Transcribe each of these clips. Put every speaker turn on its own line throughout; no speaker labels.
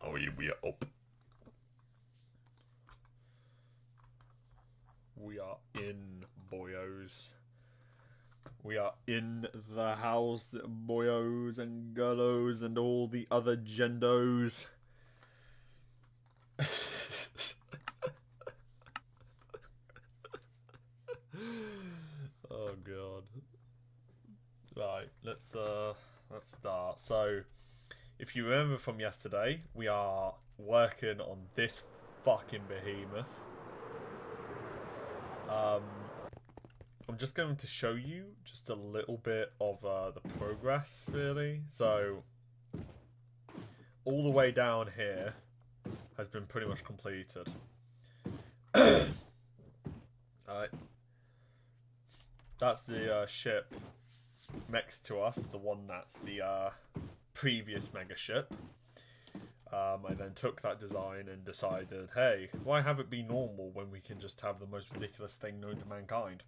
Oh, we are up. We are in, boyos. We are in the house, boyos and girlos and all the other gendos. Oh god. Right, let's start. So, if you remember from yesterday, we are working on this fucking behemoth. I'm just going to show you just a little bit of the progress, really. So, all the way down here has been pretty much completed. Alright. That's the ship next to us, the one that's the previous mega ship. I then took that design and decided, hey, why have it be normal when we can just have the most ridiculous thing known to mankind?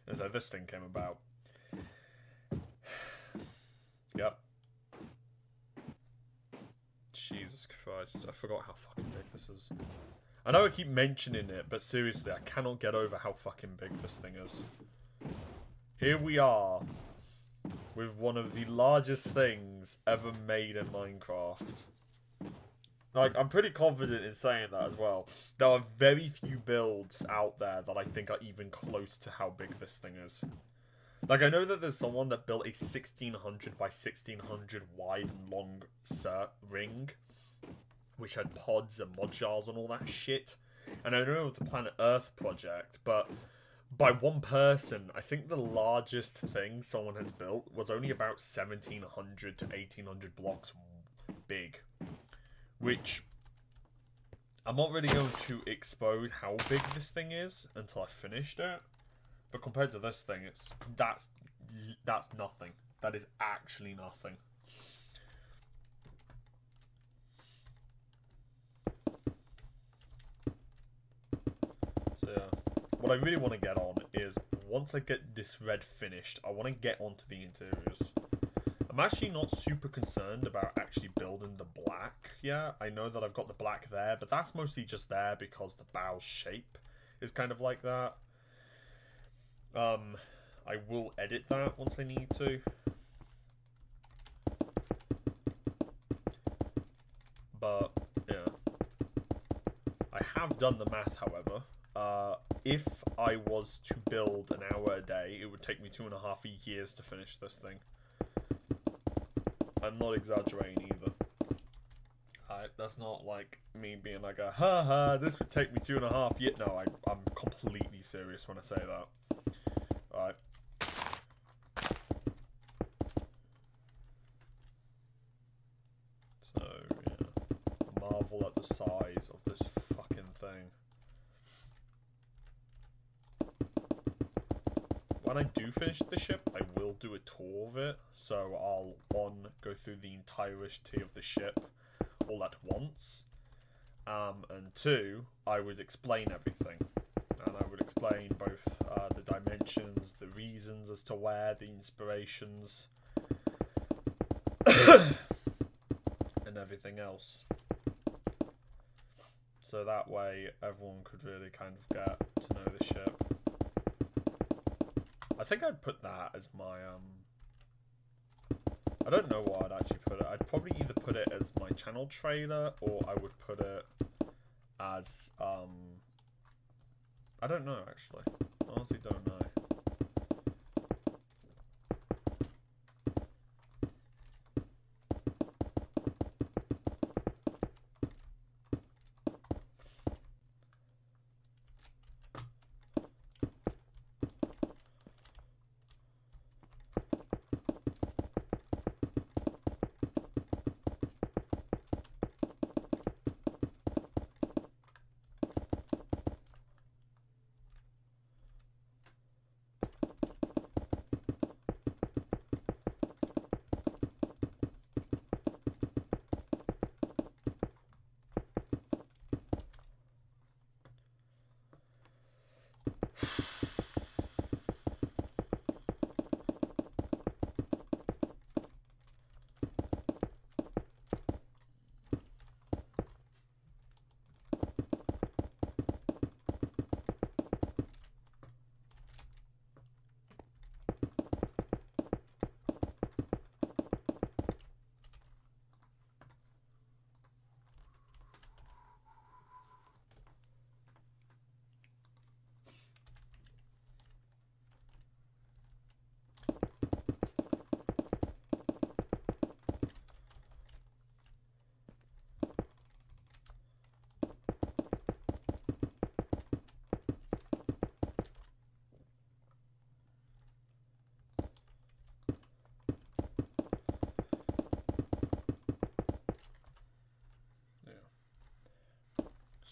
And so this thing came about. Yep. Jesus Christ, I forgot how fucking big this is. I know I keep mentioning it, but seriously, I cannot get over how fucking big this thing is. Here we are, with one of the largest things ever made in Minecraft. Like, I'm pretty confident in saying that as well. There are very few builds out there that I think are even close to how big this thing is. Like, I know that there's someone that built a 1600 by 1600 wide and long ring, which had pods and mod jars and all that shit. And I know of the Planet Earth project, but by one person, I think the largest thing someone has built was only about 1700 to 1800 blocks big. Which, I'm not really going to expose how big this thing is until I finished it. But compared to this thing, that's nothing. That is actually nothing. So yeah, what I really want to get on is, once I get this red finished, I want to get onto the interiors. I'm actually not super concerned about actually building the black yet. I know that I've got the black there, but that's mostly just there because the bow's shape is kind of like that. I will edit that once I need to. But, yeah. I have done the math, however. If I was to build an hour a day, it would take me 2.5 years to finish this thing. I'm not exaggerating either. That's not like me being like a haha, this would take me 2.5 years. No, I'm completely serious when I say that. Alright. So, yeah. Marvel at the size of this fucking thing. When I do finish the ship, I will do a tour of it. So I'll, one, go through the entirety of the ship all at once. And two, I would explain everything. And I would explain both the dimensions, the reasons as to where, the inspirations, and everything else. So that way everyone could really kind of get to know the ship. I think I'd put that as my, I don't know what I'd actually put it. I'd probably either put it as my channel trailer, or I would put it as, I don't know actually. I honestly don't know.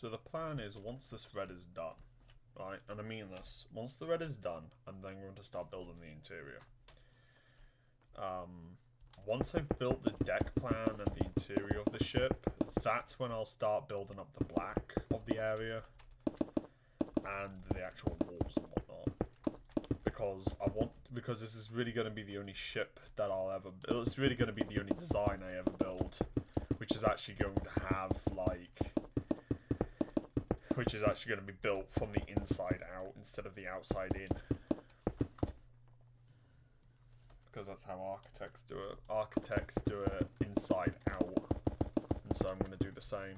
So the plan is, once this red is done, right, and I mean this, once the red is done, I'm then going to start building the interior. Once I've built the deck plan and the interior of the ship, that's when I'll start building up the black of the area and the actual walls and whatnot. Because this is really going to be the only ship that I'll ever build. It's really going to be the only design I ever build, which is actually going to have which is actually going to be built from the inside out instead of the outside in. Because that's how architects do it. Architects do it inside out. And so I'm going to do the same.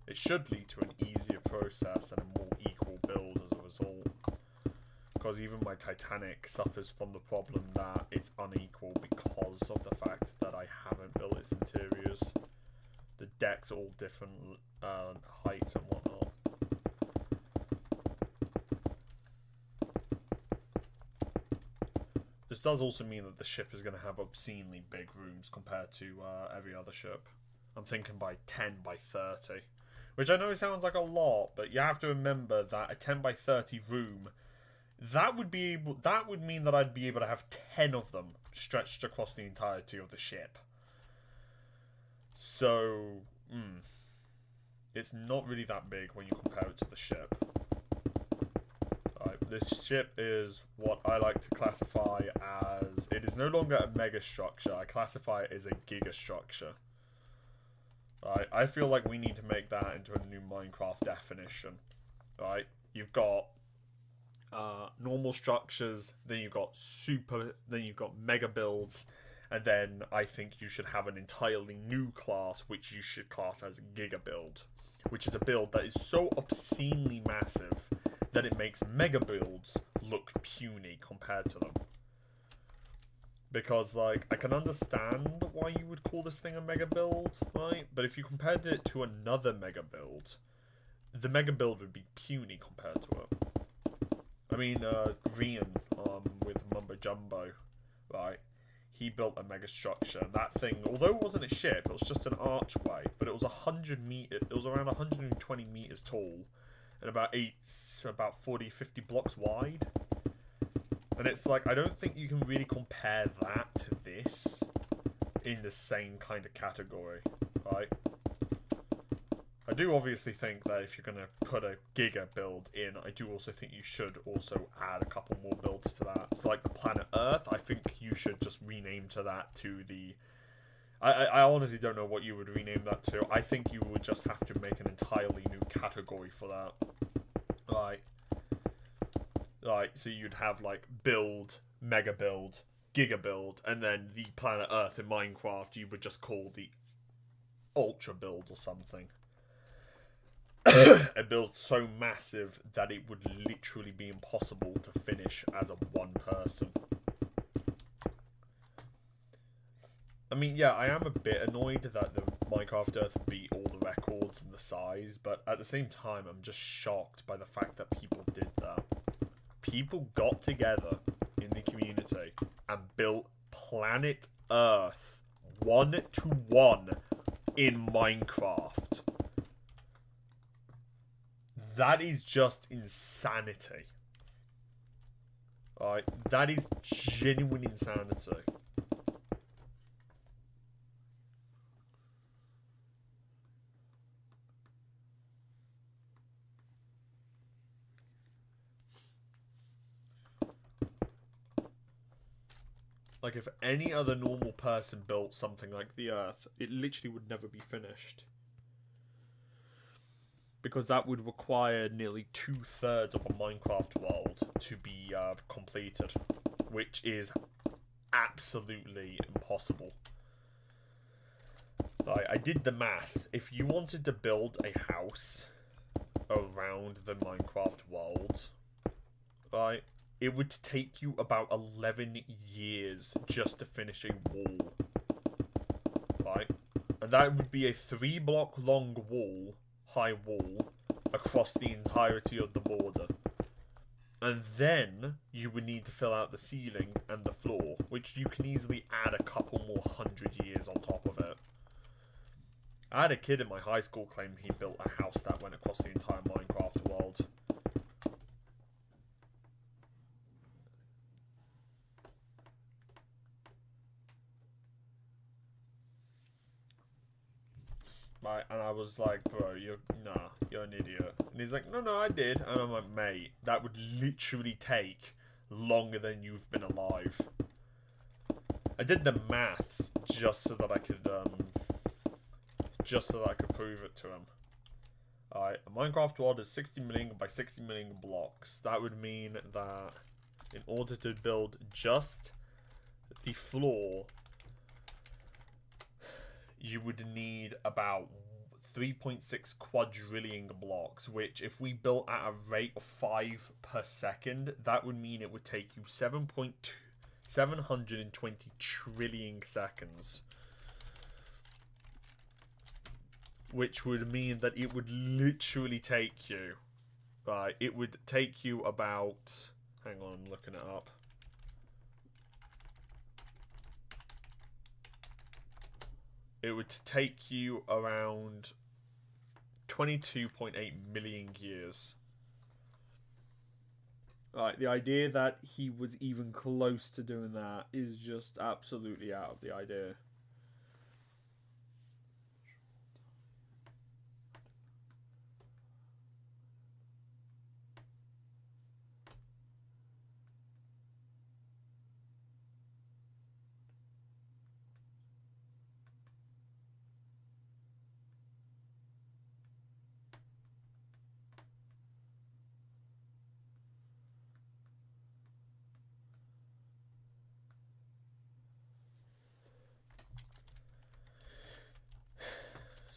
It should lead to an easier process and a more equal build as a result. Because even my Titanic suffers from the problem that it's unequal because of the fact that I haven't built its interiors. The decks are all different heights and whatnot. This does also mean that the ship is going to have obscenely big rooms compared to every other ship. I'm thinking by 10 by 30. Which I know sounds like a lot, but you have to remember that a 10 by 30 room, that would mean that I'd be able to have 10 of them stretched across the entirety of the ship. So, it's not really that big when you compare it to the ship. This ship is what I like to classify as, it is no longer a mega structure, I classify it as a giga structure. Right, I feel like we need to make that into a new Minecraft definition. Right, you've got normal structures, then you've got mega builds, and then I think you should have an entirely new class which you should class as giga build, which is a build that is so obscenely massive that it makes mega builds look puny compared to them. Because, like, I can understand why you would call this thing a mega build, right? But if you compared it to another mega build, the mega build would be puny compared to it. I mean, Grian, with Mumbo Jumbo, right? He built a mega structure. That thing, although it wasn't a ship, it was just an archway, but it was 100 meters, it was around 120 meters tall, and about 40, 50 blocks wide. And it's like, I don't think you can really compare that to this in the same kind of category, right? I do obviously think that if you're going to put a giga build in, I do also think you should also add a couple more builds to that. So like the planet Earth, I think you should just rename to that to the... I honestly don't know what you would rename that to. I think you would just have to make an entirely new category for that. Like, so you'd have, like, build, mega build, giga build, and then the planet Earth in Minecraft you would just call the ultra build or something. A build so massive that it would literally be impossible to finish as a one person. I mean, yeah, I am a bit annoyed that the Minecraft Earth beat all the records and the size, but at the same time, I'm just shocked by the fact that people did that. People got together in the community and built planet Earth 1-to-1 in Minecraft. That is just insanity. Alright, that is genuine insanity. Like, if any other normal person built something like the Earth, it literally would never be finished. Because that would require nearly 2/3 of a Minecraft world to be completed. Which is absolutely impossible. Like, I did the math. If you wanted to build a house around the Minecraft world, right? It would take you about 11 years just to finish a wall. Right? And that would be a 3-block long wall, high wall, across the entirety of the border. And then you would need to fill out the ceiling and the floor, which you can easily add a couple more 100 years on top of it. I had a kid in my high school claim he built a house that went across the entire Minecraft world. Right, and I was like, bro, you're an idiot. And he's like, no, I did. And I'm like, mate, that would literally take longer than you've been alive. I did the maths just so that I could prove it to him. Alright, a Minecraft world is 60 million by 60 million blocks. That would mean that in order to build just the floor, you would need about 3.6 quadrillion blocks, which if we built at a rate of 5 per second, that would mean it would take you 720 trillion seconds. Which would mean that it would literally take you, right, it would take you about, hang on, I'm looking it up. It would take you around 22.8 million years. Right, the idea that he was even close to doing that is just absolutely out of the idea.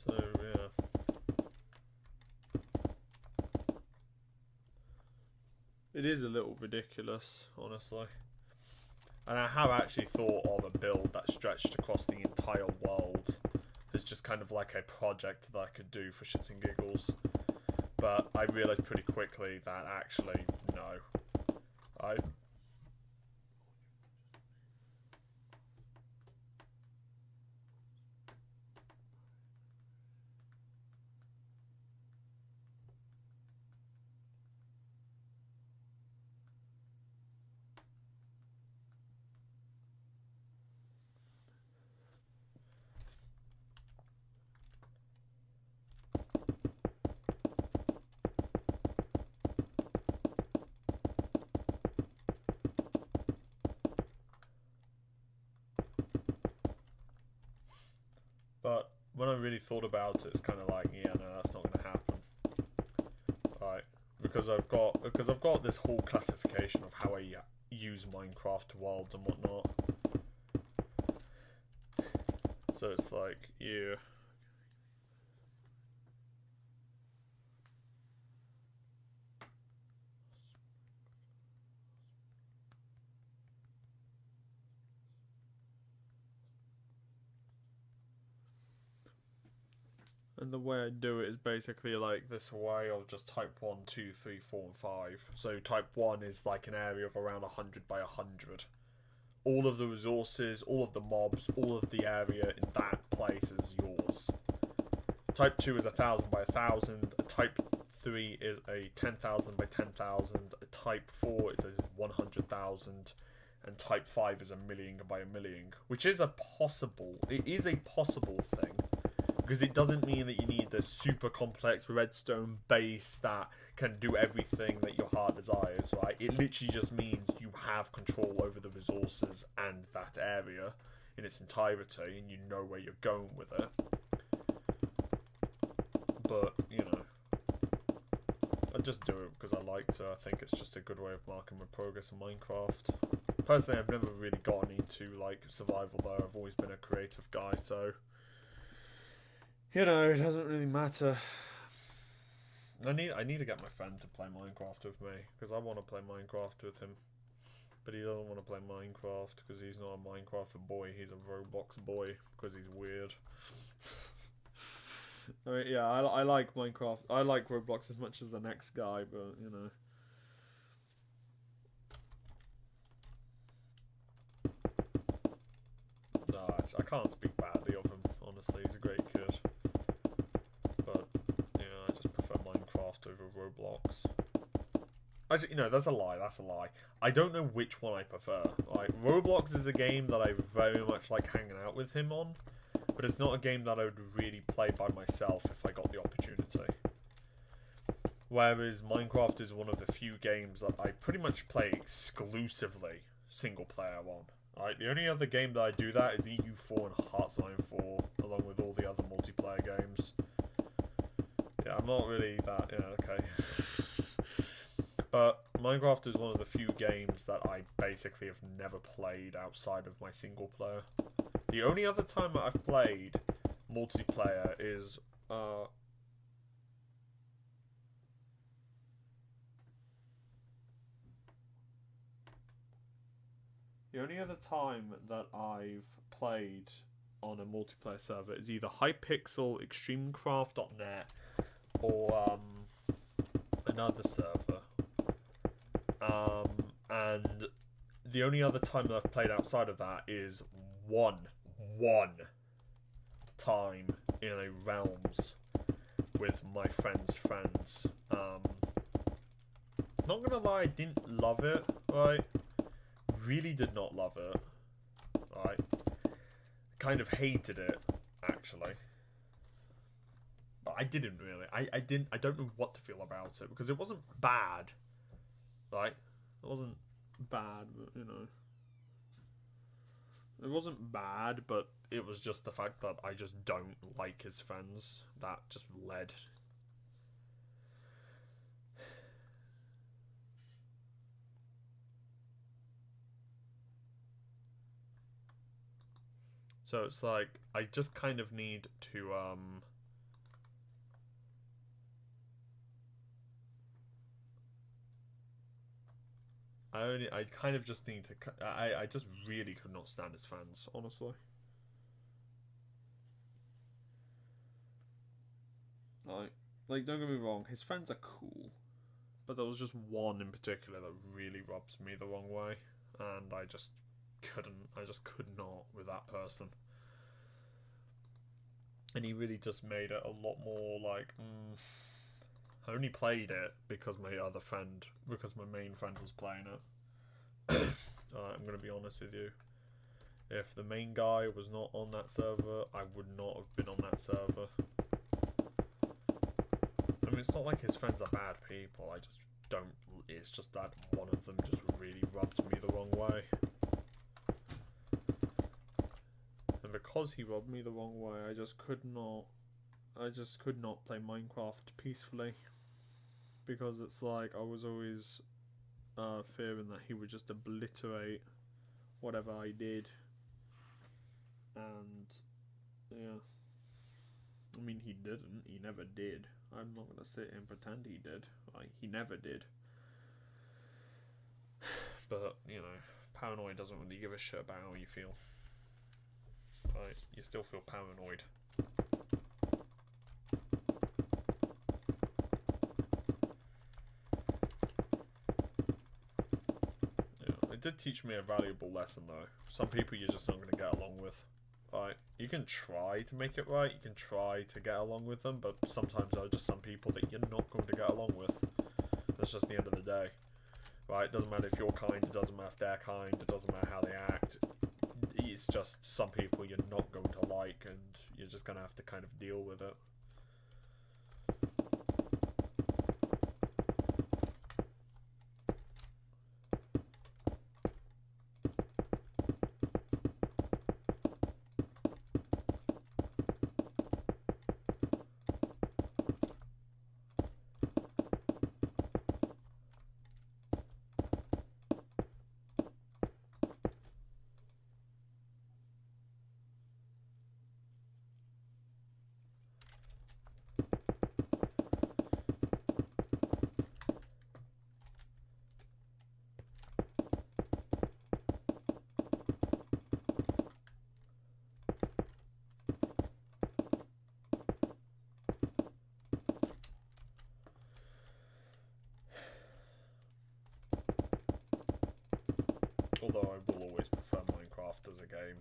So, yeah. It is a little ridiculous, honestly. And I have actually thought of a build that stretched across the entire world as just kind of like a project that I could do for shits and giggles. But I realised pretty quickly that actually, no. But when I really thought about it, it's kind of like, yeah, no, that's not going to happen. Right, because I've got this whole classification of how I use Minecraft worlds and whatnot. So it's like, yeah. And the way I do it is basically like this way of just type 1, 2, 3, 4, and 5. So type 1 is like an area of around 100 by 100. All of the resources, all of the mobs, all of the area in that place is yours. Type 2 is 1,000 by 1,000. A type 3 is a 10,000 by 10,000. A type 4 is a 100,000. And type 5 is a million by a million. Which is a possible, it is a possible thing. Because it doesn't mean that you need the super complex redstone base that can do everything that your heart desires, right? It literally just means you have control over the resources and that area in its entirety, and you know where you're going with it. But, you know, I just do it because I like to. I think it's just a good way of marking my progress in Minecraft. Personally, I've never really gotten into, like, survival, though. I've always been a creative guy, so... You know, it doesn't really matter. I need to get my friend to play Minecraft with me, because I want to play Minecraft with him. But he doesn't want to play Minecraft, because he's not a Minecraft boy, he's a Roblox boy, because he's weird. I mean, yeah, I like Minecraft. I like Roblox as much as the next guy, but, you know. No, I can't speak badly of him, honestly, he's a great kid. over Roblox. Actually, no, that's a lie. That's a lie. I don't know which one I prefer. Like, Roblox is a game that I very much like hanging out with him on, but it's not a game that I would really play by myself if I got the opportunity. Whereas Minecraft is one of the few games that I pretty much play exclusively single player on. Right, the only other game that I do that is EU4 and Hearts of Iron 4, along with all the other multiplayer games. Yeah, I'm not really that, yeah, okay. But Minecraft is one of the few games that I basically have never played outside of my single player. The only other time that I've played multiplayer is, the only other time that I've played on a multiplayer server is either Hypixel, ExtremeCraft.net, or another server. And the only other time that I've played outside of that is one time in a Realms with my friend's friends. Not gonna lie, I didn't love it, right? Really did not love it, right? Kind of hated it, actually. But I didn't really. I don't know what to feel about it, because it wasn't bad, right? It wasn't bad, but, you know. It wasn't bad, but it was just the fact that I just don't like his friends. That just led. So it's like, I just kind of need to, I kind of just need to, I just really could not stand his fans, honestly. Like, don't get me wrong, his friends are cool, but there was just one in particular that really rubs me the wrong way, and I just could not with that person. And he really just made it a lot more like, I only played it because my main friend was playing it. I'm going to be honest with you. If the main guy was not on that server, I would not have been on that server. I mean, it's not like his friends are bad people, I just don't, it's just that one of them just really rubbed me the wrong way. And because he rubbed me the wrong way, I just could not play Minecraft peacefully. Because it's like, I was always fearing that he would just obliterate whatever I did. And, yeah. I mean, he didn't. He never did. I'm not going to sit and pretend he did. Like, he never did. But, you know, paranoid doesn't really give a shit about how you feel. Right? You still feel paranoid. Yeah, it did teach me a valuable lesson, though. Some people you're just not going to get along with. Right, you can try to make it right, you can try to get along with them, but sometimes there are just some people that you're not going to get along with. That's just the end of the day. Right, it doesn't matter if you're kind, it doesn't matter if they're kind, it doesn't matter how they act. It's just some people you're not going to like, and you're just going to have to kind of deal with it. Although I will always prefer Minecraft as a game.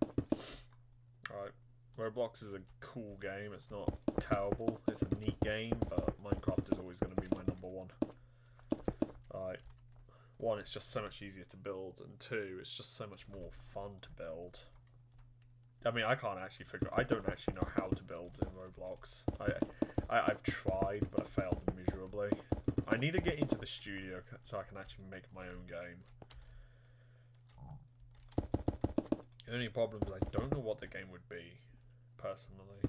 Alright, Roblox is a cool game, it's not terrible, it's a neat game, but Minecraft is always going to be my number one. Like, one, it's just so much easier to build, and two, it's just so much more fun to build. I mean, I don't actually know how to build in Roblox. I've tried, but I failed miserably. I need to get into the studio so I can actually make my own game. The only problem is I don't know what the game would be, personally.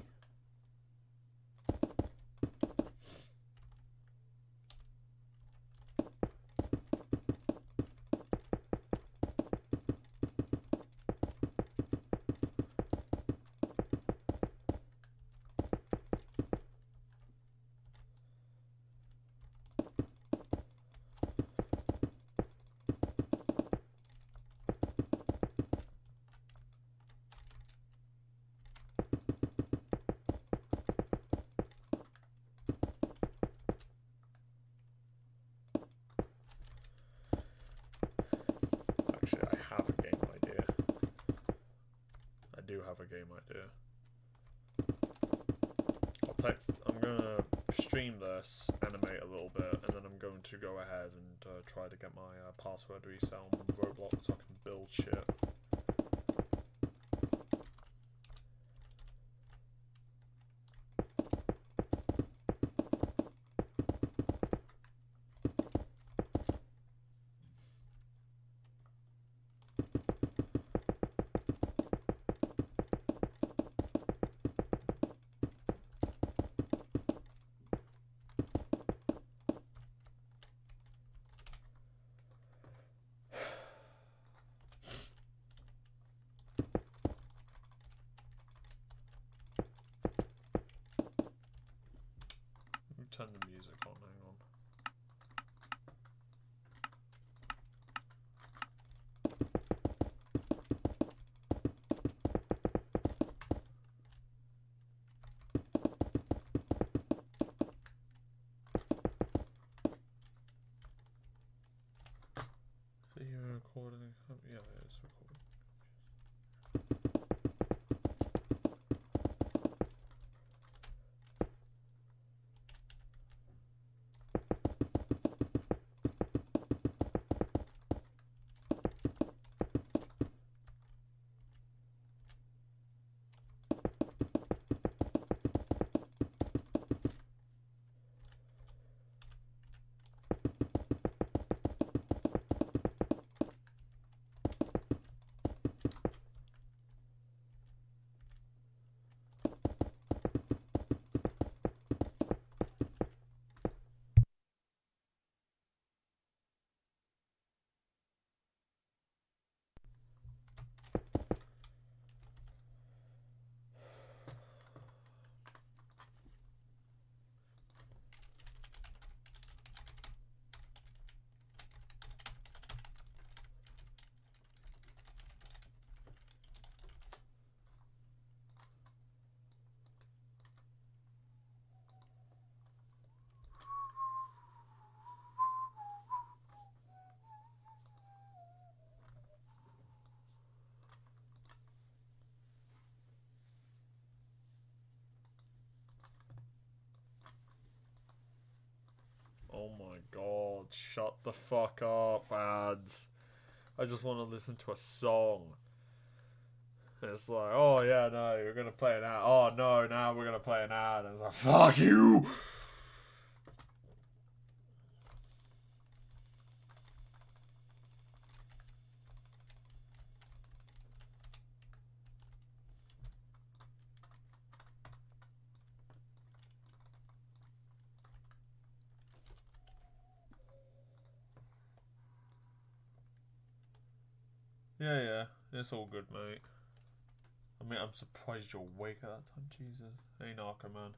Have a game idea. I'm gonna stream this, animate a little bit, and then I'm going to go ahead and try to get my password reset on Roblox so I can build shit. Turn the music on, hang on. Are you recording? Yeah, it's recording. Oh my god, shut the fuck up, ads. I just want to listen to a song. It's like, oh yeah, no, you're gonna play an ad. Oh no, now we're gonna play an ad. And it's like, fuck you! Yeah, it's all good, mate. I mean, I'm surprised you're awake at that time, Jesus. Hey, Narco, man.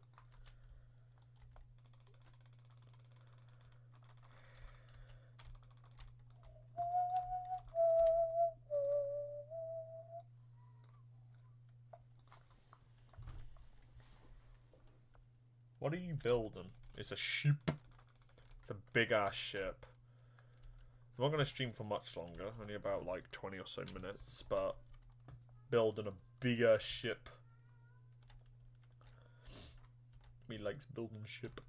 What are you building? It's a ship. It's a big ass ship. I'm not going to stream for much longer, only about like 20 or so minutes, but building a bigger ship. Me likes building ship.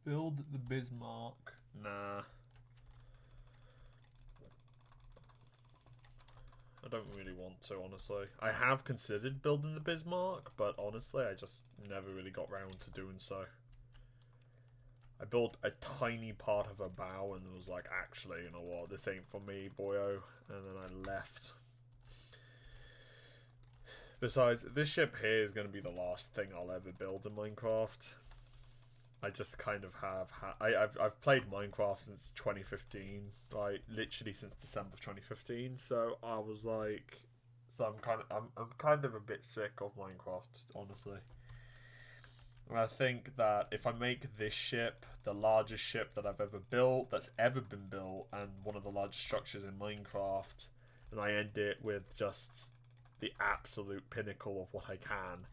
Build the Bismarck. Nah. I don't really want to, honestly. I have considered building the Bismarck, but honestly, I just never really got round to doing so. I built a tiny part of a bow and was like, actually, you know what, this ain't for me, boyo. And then I left. Besides, this ship here is going to be the last thing I'll ever build in Minecraft. I just kind of have... I've played Minecraft since 2015. Like, literally since December of 2015. So I was like... So I'm kind of a bit sick of Minecraft, honestly. And I think that if I make this ship the largest ship that I've ever built, that's ever been built, and one of the largest structures in Minecraft, and I end it with just the absolute pinnacle of what I can,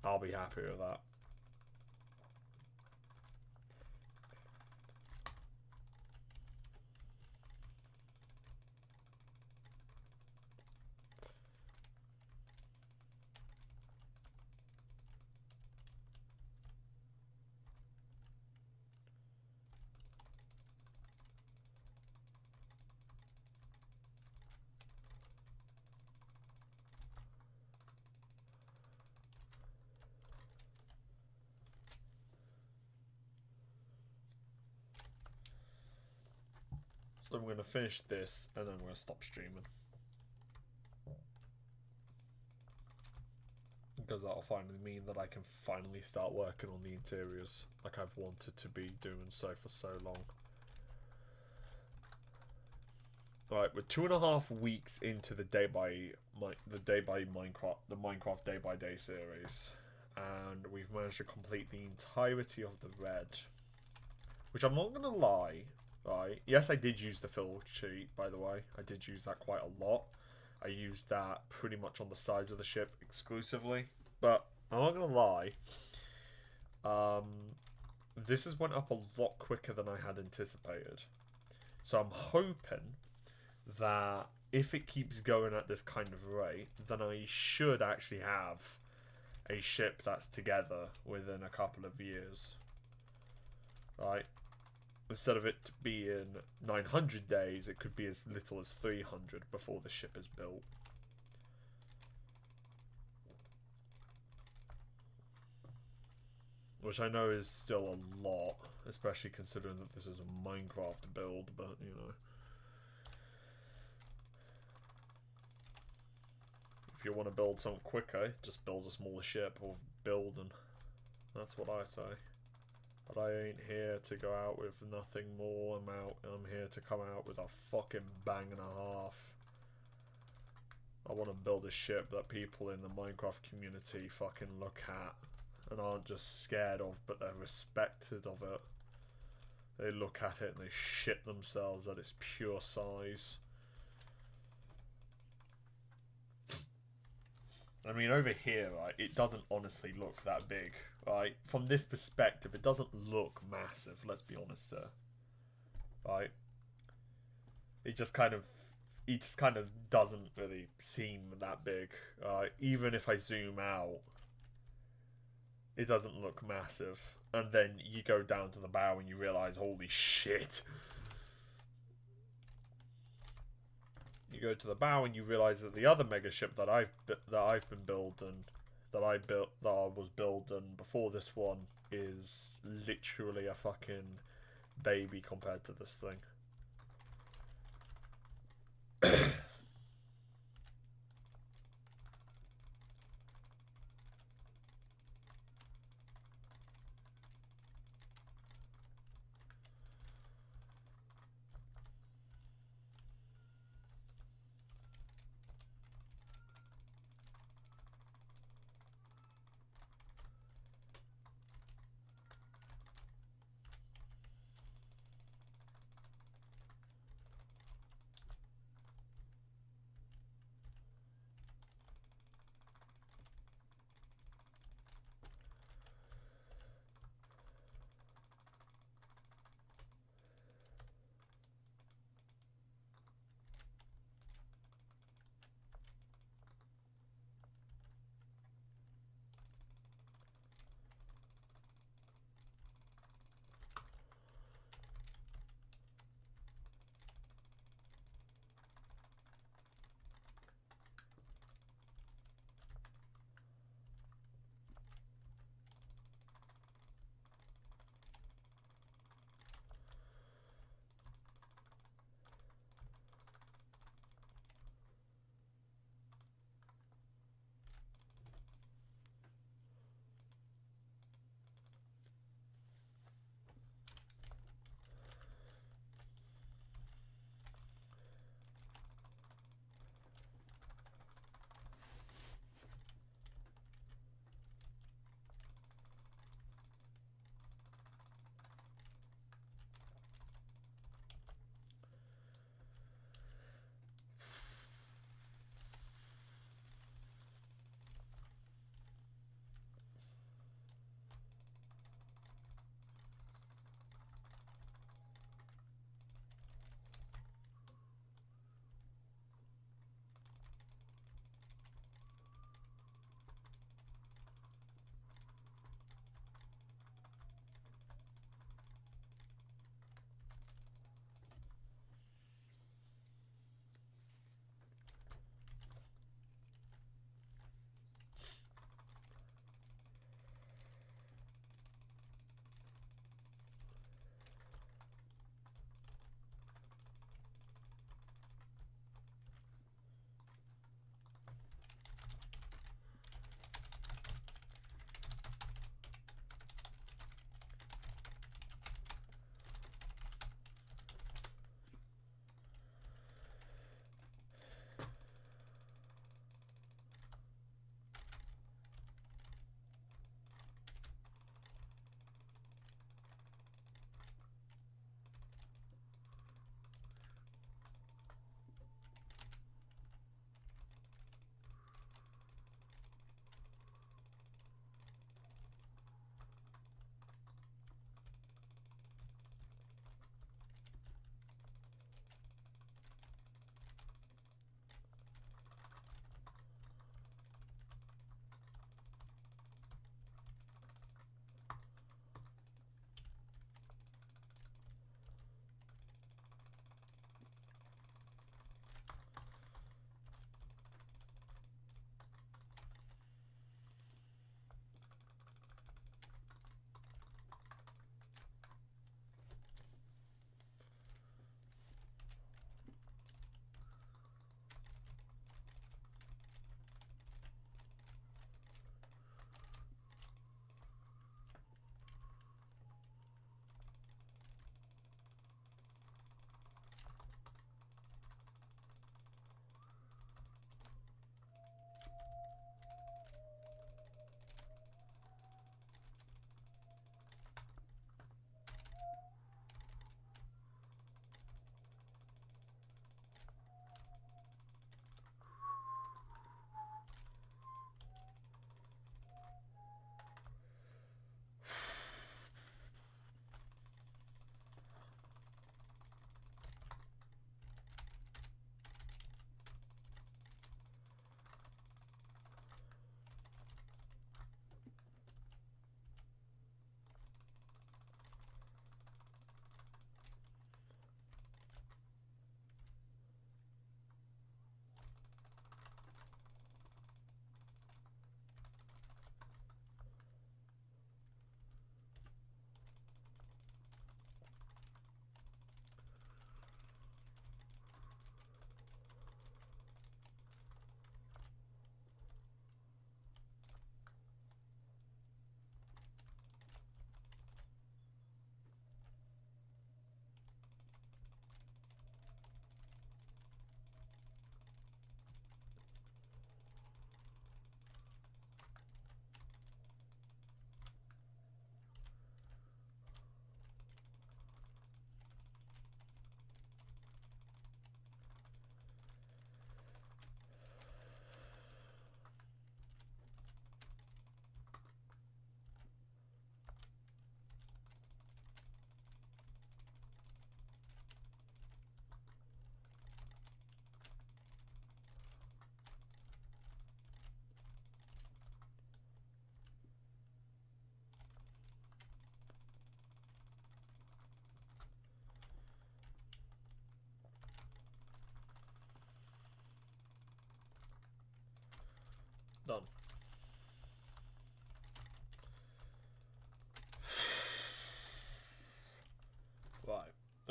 I'll be happy with that. So I'm going to finish this, and then I'm going to stop streaming. Because that'll finally mean that I can finally start working on the interiors, like I've wanted to be doing so for so long. Alright, we're 2.5 weeks into the Minecraft Day by Day series, and we've managed to complete the entirety of the red. Which I'm not gonna lie, right? Yes, I did use the fill sheet, by the way. I did use that quite a lot. I used that pretty much on the sides of the ship exclusively. But I'm not gonna lie. This has went up a lot quicker than I had anticipated. So I'm hoping that if it keeps going at this kind of rate, then I should actually have a ship that's together within a couple of years. Right? Instead of it being 900 days, it could be as little as 300 before the ship is built. Which I know is still a lot, especially considering that this is a Minecraft build, but, you know. If you want to build something quicker, just build a smaller ship or build, and that's what I say. But I ain't here to go out with nothing more. I'm here to come out with a fucking bang and a half. I want to build a ship that people in the Minecraft community fucking look at and aren't just scared of, but they're respected of it. They look at it and they shit themselves at its pure size. I mean, over here, right, it doesn't honestly look that big, right? From this perspective, it doesn't look massive, let's be honest here. Right? It just kind of doesn't really seem that big. Even if I zoom out, it doesn't look massive. And then you go down to the bow and you realise, holy shit. You go to the bow and you realise that the other mega ship that I've been building, that I was building before this one, is literally a fucking baby compared to this thing.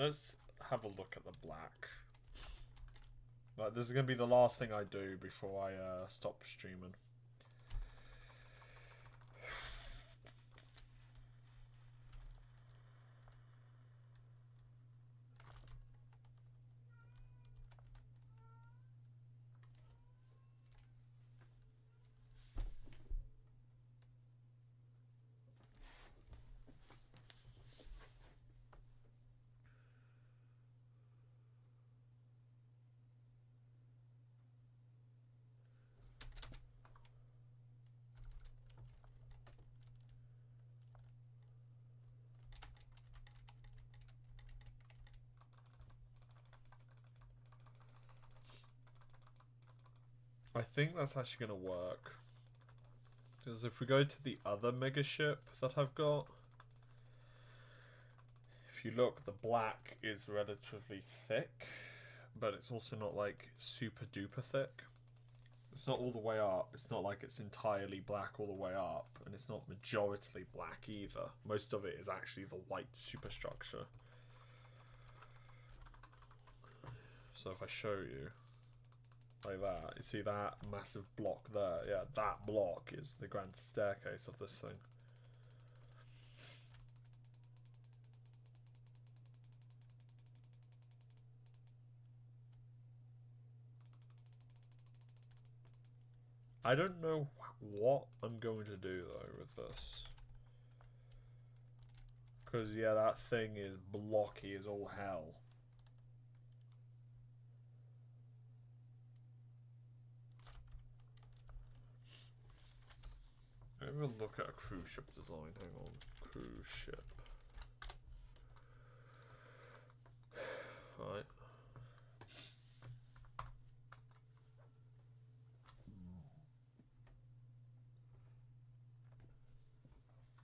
Let's have a look at the black. Like, this is going to be the last thing I do before I stop streaming. I think that's actually going to work. Because if we go to the other mega ship that I've got, if you look, the black is relatively thick, but it's also not like super duper thick. It's not all the way up. It's not like it's entirely black all the way up, and it's not majoritarily black either. Most of it is actually the white superstructure. So if I show you, like that, you see that massive block there? Yeah, that block is the grand staircase of this thing. I don't know what I'm going to do though with this. Because yeah, that thing is blocky as all hell. Let me look at a cruise ship design. Hang on. Cruise ship. Right.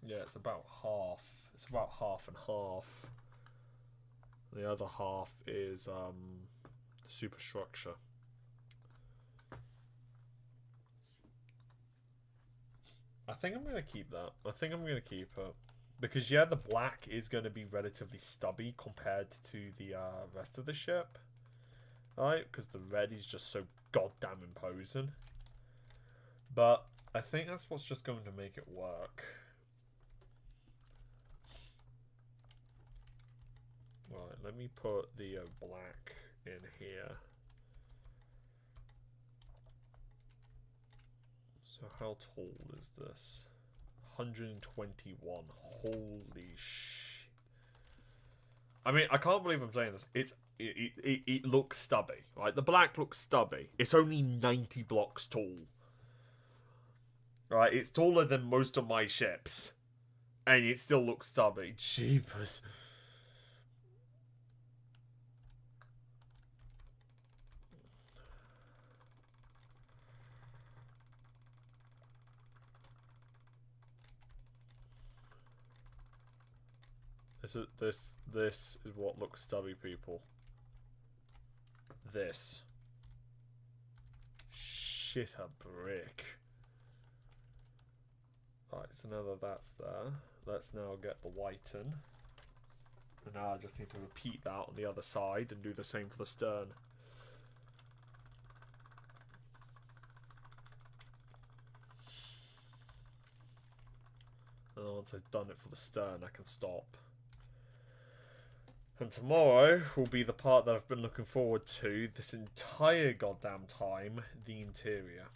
Yeah, it's about half. It's about half and half. The other half is superstructure. I think I'm going to keep that. I think I'm going to keep it. Because, yeah, the black is going to be relatively stubby compared to the rest of the ship. Right? Because the red is just so goddamn imposing. But I think that's what's just going to make it work. Right, let me put the black in here. So how tall is this? 121. Holy shit. I mean, I can't believe I'm saying this. It looks stubby, right? The black looks stubby. It's only 90 blocks tall. Right? It's taller than most of my ships. And it still looks stubby. Jeepers. This is what looks stubby, people. This. Shit a brick. Alright, so now that that's there, let's now get the white in. And now I just need to repeat that on the other side and do the same for the stern. And once I've done it for the stern, I can stop. And tomorrow will be the part that I've been looking forward to this entire goddamn time, the interior.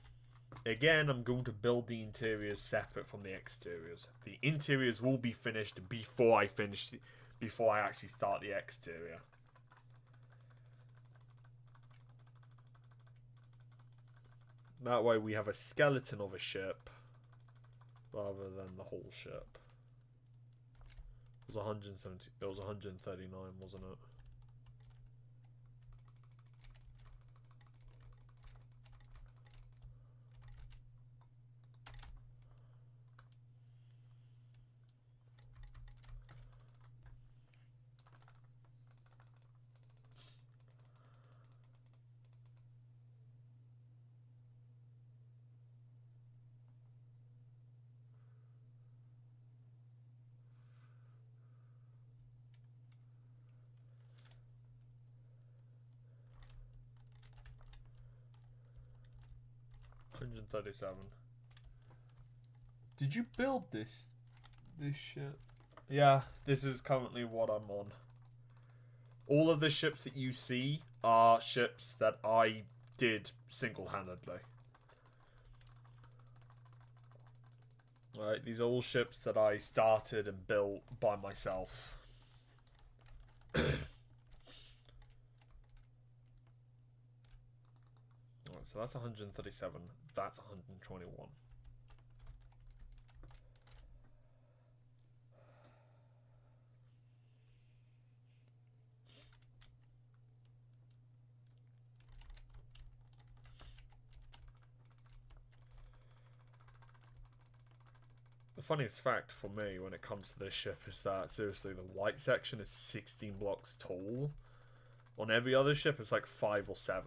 Again, I'm going to build the interiors separate from the exteriors. The interiors will be finished before I actually start the exterior. That way we have a skeleton of a ship rather than the whole ship. It was 170. It was 139, wasn't it? 137. Did you build this shit? Yeah, this is currently what I'm on. All of the ships that you see are ships that I did single-handedly. Right, these are all ships that I started and built by myself. Right, so that's 137. That's 121. The funniest fact for me when it comes to this ship is that, seriously, the white section is 16 blocks tall. On every other ship, it's like 5 or 7.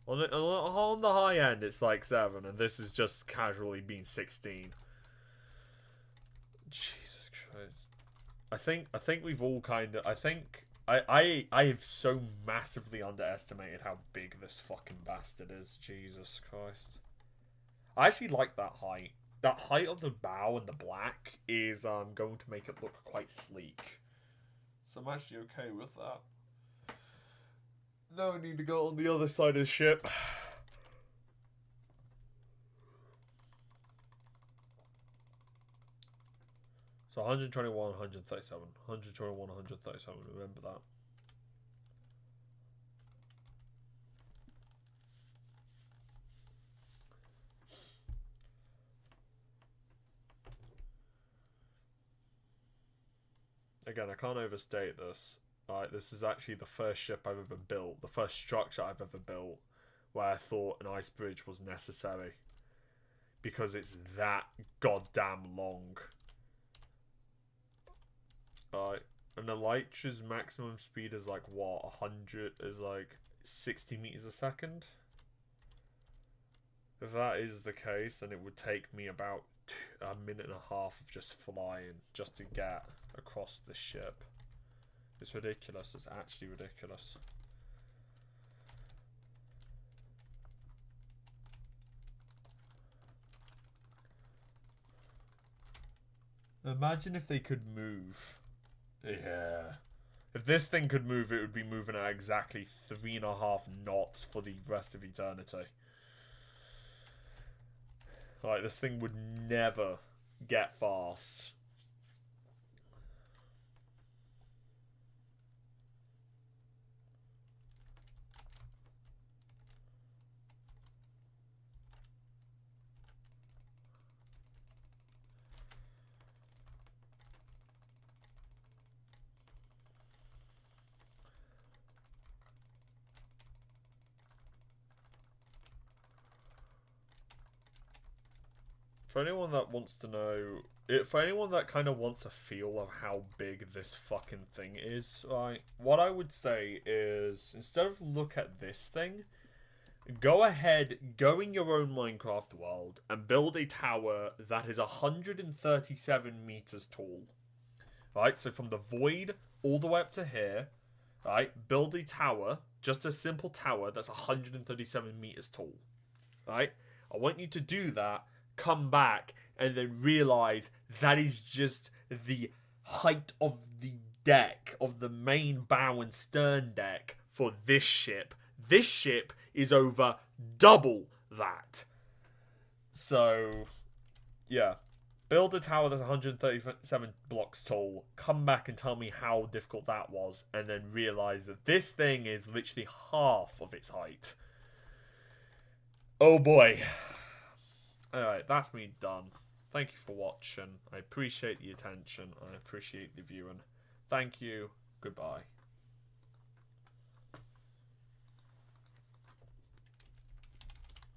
On the high end, it's like 7, and this is just casually being 16. Jesus Christ. I think we've all kind of... I have so massively underestimated how big this fucking bastard is. Jesus Christ. I actually like that height. That height of the bow and the black is going to make it look quite sleek. So I'm actually okay with that. Now I need to go on the other side of the ship. So 121, 137. 121, 137. Remember that. Again, I can't overstate this. Right, this is actually the first ship I've ever built, the first structure I've ever built, where I thought an ice bridge was necessary. Because it's that goddamn long. Right, and Elytra's maximum speed is like, what, 100, is like 60 meters a second? If that is the case, then it would take me about a minute and a half of just flying, just to get across the ship. It's ridiculous. It's actually ridiculous. Imagine if they could move. Yeah. If this thing could move, it would be moving at exactly 3.5 knots for the rest of eternity. Like, this thing would never get fast. For anyone that wants to know, for anyone that kind of wants a feel of how big this fucking thing is, right, what I would say is, instead of look at this thing, go ahead, go in your own Minecraft world, and build a tower that is 137 meters tall. Right, so from the void all the way up to here, right, build a tower, just a simple tower that's 137 meters tall. Right, I want you to do that, come back, and then realize that is just the height of the deck, of the main bow and stern deck for this ship. This ship is over double that. So, yeah. Build a tower that's 137 blocks tall, come back and tell me how difficult that was, and then realize that this thing is literally half of its height. Oh boy. Alright, that's me done. Thank you for watching. I appreciate the attention. I appreciate the viewing. Thank you. Goodbye.